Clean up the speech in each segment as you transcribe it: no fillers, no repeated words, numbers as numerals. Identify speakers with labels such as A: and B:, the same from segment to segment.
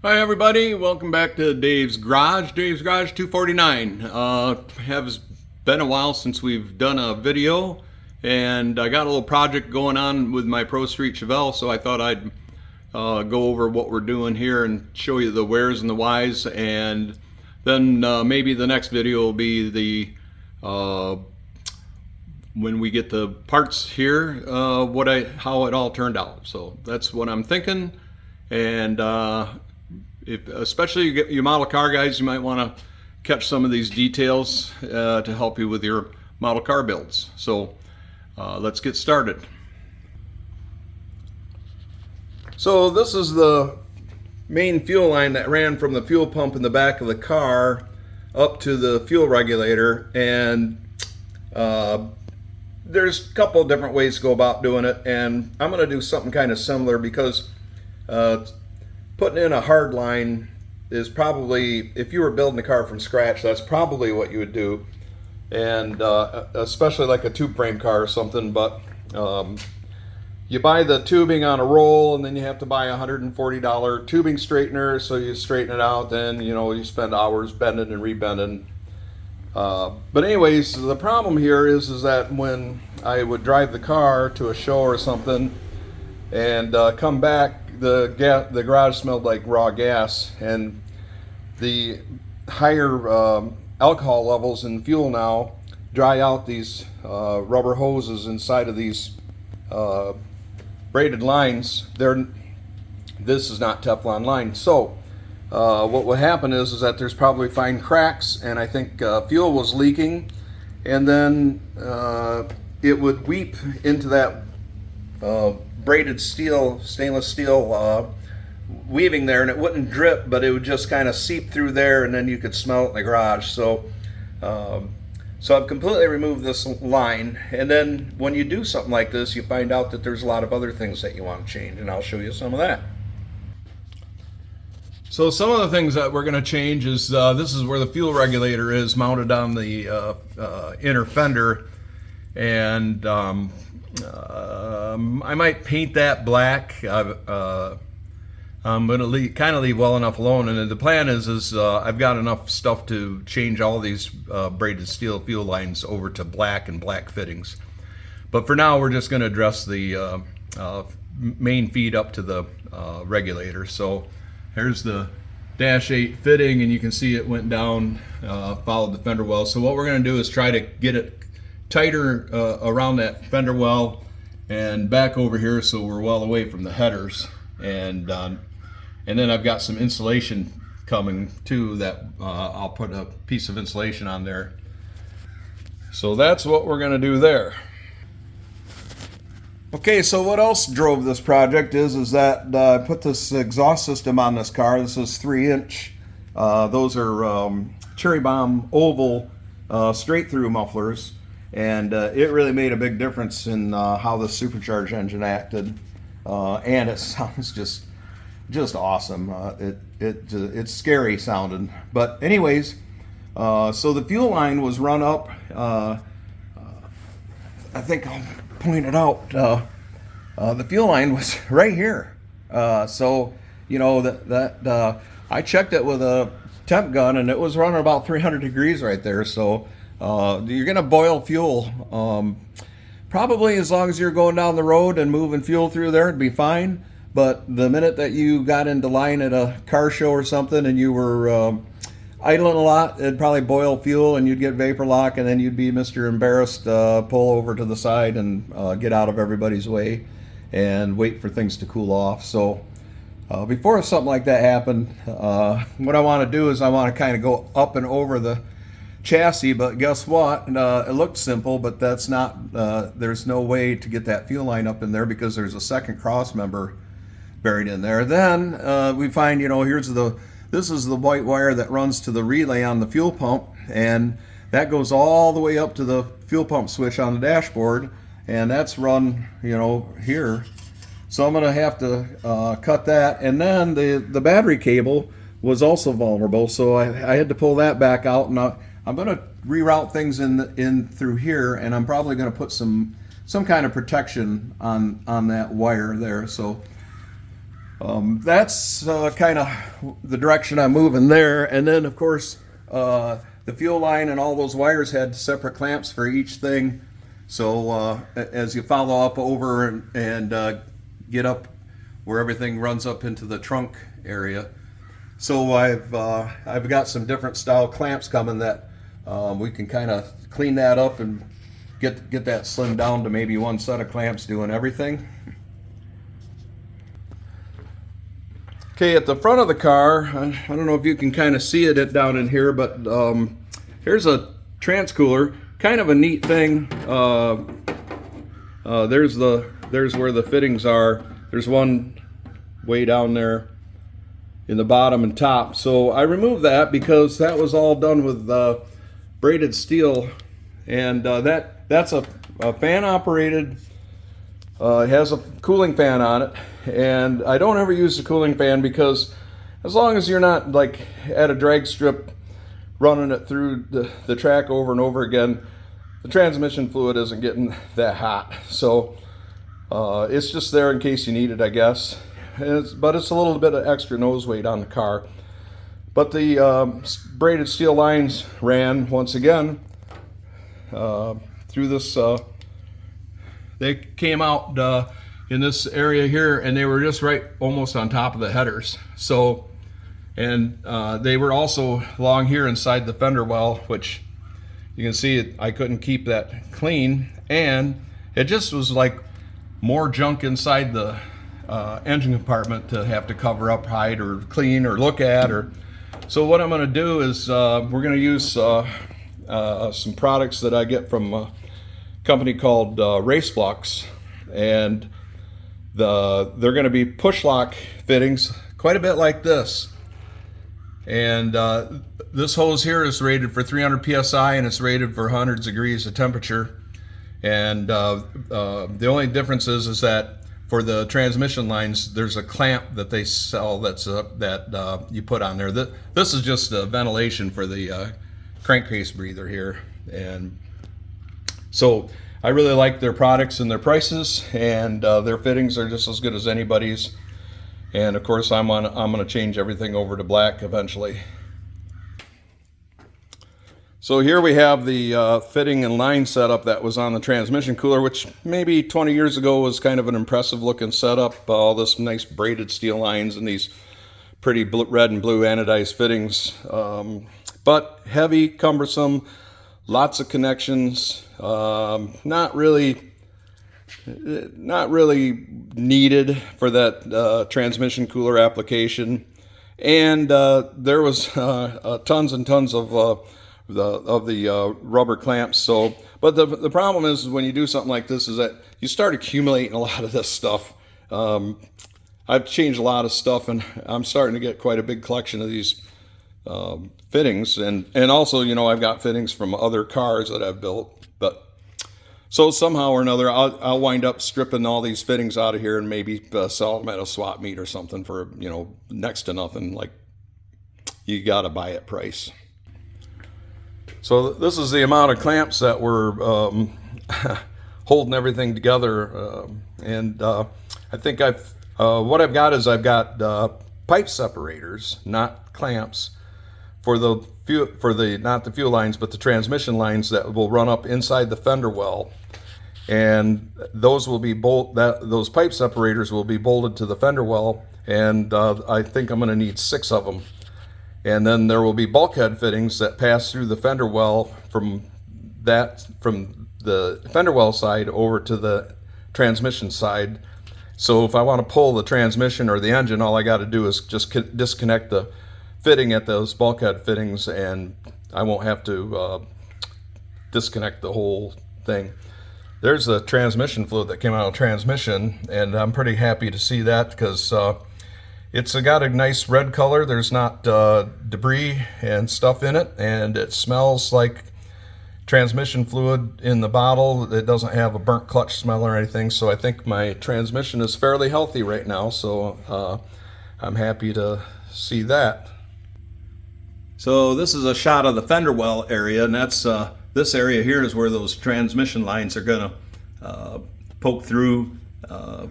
A: Hi everybody, welcome back to Dave's Garage 249. Has been a while since we've done a video, and I got a little project going on with my Pro Street Chevelle, so I thought I'd go over what we're doing here and show you the wheres and the whys, and then maybe the next video will be the when we get the parts here, how it all turned out. So that's what I'm thinking, and especially you model car guys, you might want to catch some of these details to help you with your model car builds. So let's get started. So this is the main fuel line that ran from the fuel pump in the back of the car up to the fuel regulator, and there's a couple of different ways to go about doing it, and I'm going to do something kind of similar because putting in a hard line is probably, if you were building a car from scratch, that's probably what you would do, and especially like a tube frame car or something. But you buy the tubing on a roll, and then you have to buy a $140 tubing straightener, so you straighten it out, then you spend hours bending and rebending. But anyways, the problem here is that when I would drive the car to a show or something and come back, the garage smelled like raw gas, and the higher alcohol levels in fuel now dry out these rubber hoses inside of these braided lines. This is not Teflon line, so what would happen is that there's probably fine cracks, and I think fuel was leaking, and then it would weep into that braided stainless steel weaving there, and it wouldn't drip, but it would just kind of seep through there, and then you could smell it in the garage. So I've completely removed this line, and then when you do something like this, you find out that there's a lot of other things that you want to change, and I'll show you some of that. So some of the things that we're going to change is this is where the fuel regulator is mounted on the inner fender, and I might paint that black. I'm going to kind of leave well enough alone, and the plan is I've got enough stuff to change all these braided steel fuel lines over to black and black fittings. But for now, we're just going to address the main feed up to the regulator. So here's the dash 8 fitting, and you can see it went down, followed the fender well. So what we're going to do is try to get it tighter around that fender well and back over here, so we're well away from the headers. And then I've got some insulation coming too that I'll put a piece of insulation on there. So that's what we're going to do there. Okay, so what else drove this project is that I put this exhaust system on this car. This is 3-inch. Those are Cherry Bomb oval straight through mufflers, and it really made a big difference in how the supercharged engine acted, and it sounds just awesome. It's scary sounding, but anyways, so the fuel line was run up. I think I'll point it out. The fuel line was right here. So that I checked it with a temp gun, and it was running about 300 degrees right there. So you're gonna boil fuel probably as long as you're going down the road and moving fuel through there, it'd be fine. But the minute that you got into line at a car show or something and you were idling a lot, it'd probably boil fuel, and you'd get vapor lock, and then you'd be Mr. Embarrassed, pull over to the side and get out of everybody's way and wait for things to cool off. So before something like that happened, what I want to do is I want to kind of go up and over the chassis, but guess what? It looked simple, but that's not, there's no way to get that fuel line up in there because there's a second cross member buried in there. Then we find, this is the white wire that runs to the relay on the fuel pump, and that goes all the way up to the fuel pump switch on the dashboard, and that's run, here. So I'm going to have to cut that, and then the battery cable was also vulnerable, so I had to pull that back out, and I'm going to reroute things in through here, and I'm probably going to put some kind of protection on that wire there. So That's kind of the direction I'm moving there. And then, of course, the fuel line and all those wires had separate clamps for each thing. So as you follow up over and get up where everything runs up into the trunk area. So I've got some different style clamps coming that we can kind of clean that up and get that slimmed down to maybe one set of clamps doing everything. Okay, at the front of the car, I don't know if you can kind of see it down in here, but here's a transcooler. Kind of a neat thing. There's where the fittings are. There's one way down there in the bottom and top. So I removed that because that was all done with braided steel, and that's a fan operated. It has a cooling fan on it, and I don't ever use the cooling fan because as long as you're not like at a drag strip running it through the track over and over again, the transmission fluid isn't getting that hot. So it's just there in case you need it, I guess. But it's a little bit of extra nose weight on the car. But the braided steel lines ran once again through this. They came out in this area here, and they were just right almost on top of the headers. So, and they were also along here inside the fender well, which you can see I couldn't keep that clean, and it just was like more junk inside the engine compartment to have to cover up, hide, or clean, or look at. So what I'm going to do is we're going to use some products that I get from company called Race Flux, and they're going to be push lock fittings, quite a bit like this. And this hose here is rated for 300 psi, and it's rated for hundreds of degrees of temperature. And the only difference is that for the transmission lines, there's a clamp that they sell that you put on there. This is just a ventilation for the crankcase breather here. And so I really like their products and their prices, and their fittings are just as good as anybody's. And of course, I'm gonna change everything over to black eventually. So here we have the fitting and line setup that was on the transmission cooler, which maybe 20 years ago was kind of an impressive looking setup. All this nice braided steel lines and these pretty red and blue anodized fittings, but heavy, cumbersome, lots of connections, not really needed for that transmission cooler application. And there was tons and tons of the rubber clamps. So, but the problem is when you do something like this is that you start accumulating a lot of this stuff. I've changed a lot of stuff, and I'm starting to get quite a big collection of these fittings, and also, you know, I've got fittings from other cars that I've built. But so somehow or another, I'll wind up stripping all these fittings out of here and maybe sell them at a swap meet or something for, you know, next to nothing. Like, you gotta buy it price. So this is the amount of clamps that were holding everything together, and I think what I've got is I've got pipe separators, not clamps, for not the fuel lines, but the transmission lines that will run up inside the fender well, and those will be those pipe separators will be bolted to the fender well, and I think I'm going to need 6 of them. And then there will be bulkhead fittings that pass through the fender well from the fender well side over to the transmission side. So if I want to pull the transmission or the engine, all I got to do is just disconnect the fitting at those bulkhead fittings, and I won't have to disconnect the whole thing. There's the transmission fluid that came out of the transmission, and I'm pretty happy to see that because it's got a nice red color. There's not debris and stuff in it, and it smells like transmission fluid in the bottle. It doesn't have a burnt clutch smell or anything, so I think my transmission is fairly healthy right now, so I'm happy to see that. So this is a shot of the fender well area, and that's this area here is where those transmission lines are going to poke through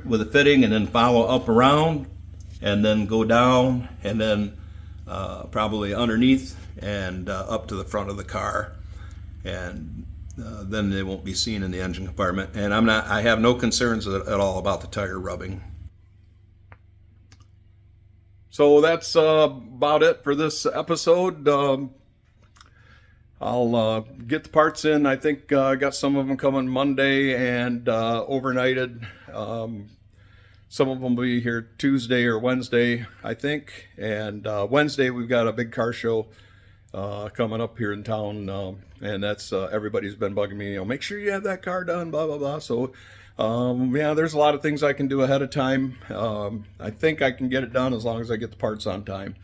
A: with a fitting and then follow up around. and then go down, and then probably underneath and up to the front of the car, and then they won't be seen in the engine compartment. And I have no concerns at all about the tire rubbing. So that's about it for this episode. I'll get the parts in. I think I got some of them coming Monday and overnighted. Some of them will be here Tuesday or Wednesday, I think. And Wednesday we've got a big car show coming up here in town, and that's everybody's been bugging me, make sure you have that car done, blah blah blah. So yeah, there's a lot of things I can do ahead of time. I think I can get it done as long as I get the parts on time,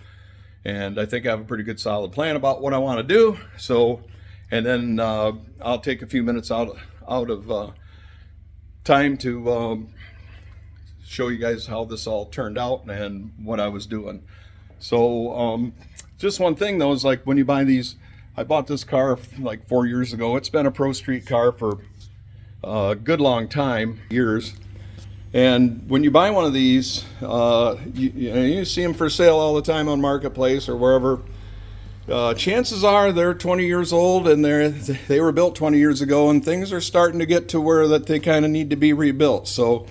A: and I think I have a pretty good solid plan about what I want to do. So, and then I'll take a few minutes out of time to show you guys how this all turned out and what I was doing. So just one thing though is, like, when you buy these, I bought this car like 4 years ago. It's been a Pro Street car for a good long time, years. And when you buy one of these, you see them for sale all the time on Marketplace or wherever. Chances are they're 20 years old, and they were built 20 years ago, and things are starting to get to where that they kind of need to be rebuilt. So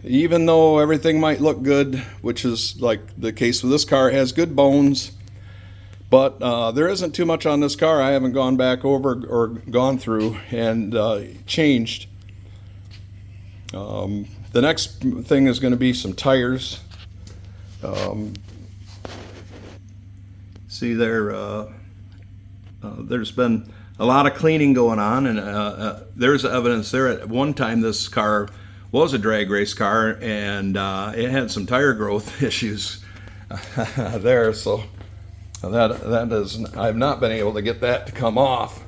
A: even though everything might look good, which is like the case with this car, it has good bones, but there isn't too much on this car I haven't gone back over or gone through and changed. The next thing is going to be some tires. See there, there's been a lot of cleaning going on, and there's evidence there. At one time this car was a drag race car, and it had some tire growth issues there. So that is, I've not been able to get that to come off.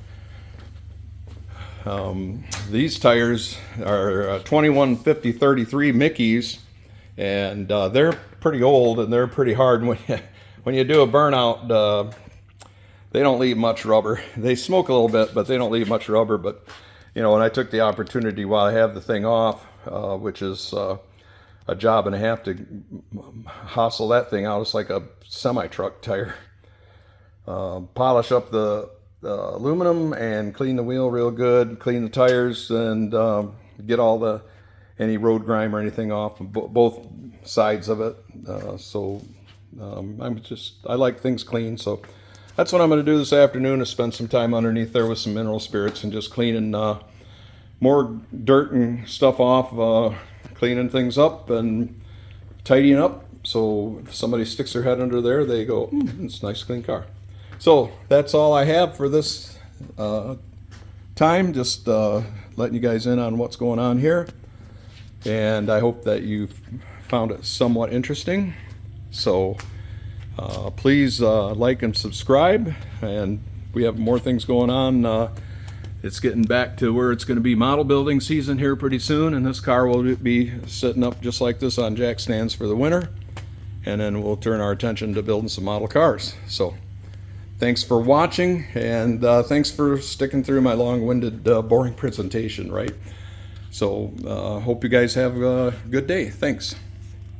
A: These tires are 2150-33 Mickeys, and they're pretty old and they're pretty hard. When you do a burnout, they don't leave much rubber. They smoke a little bit, but they don't leave much rubber. But when I took the opportunity while I have the thing off, which is a job and a half to hustle that thing out. It's like a semi-truck tire. Polish up the aluminum and clean the wheel real good, clean the tires, and get all any road grime or anything off of both sides of it. I like things clean, so that's what I'm going to do this afternoon, is spend some time underneath there with some mineral spirits and just cleaning more dirt and stuff off, cleaning things up and tidying up, so if somebody sticks their head under there, they go, it's a nice clean car. So that's all I have for this time, just letting you guys in on what's going on here, and I hope that you found it somewhat interesting. So please like and subscribe, and we have more things going on. It's getting back to where it's going to be model building season here pretty soon, and this car will be sitting up just like this on jack stands for the winter, and then we'll turn our attention to building some model cars. So thanks for watching, and thanks for sticking through my long-winded, boring presentation, right? So hope you guys have a good day. Thanks.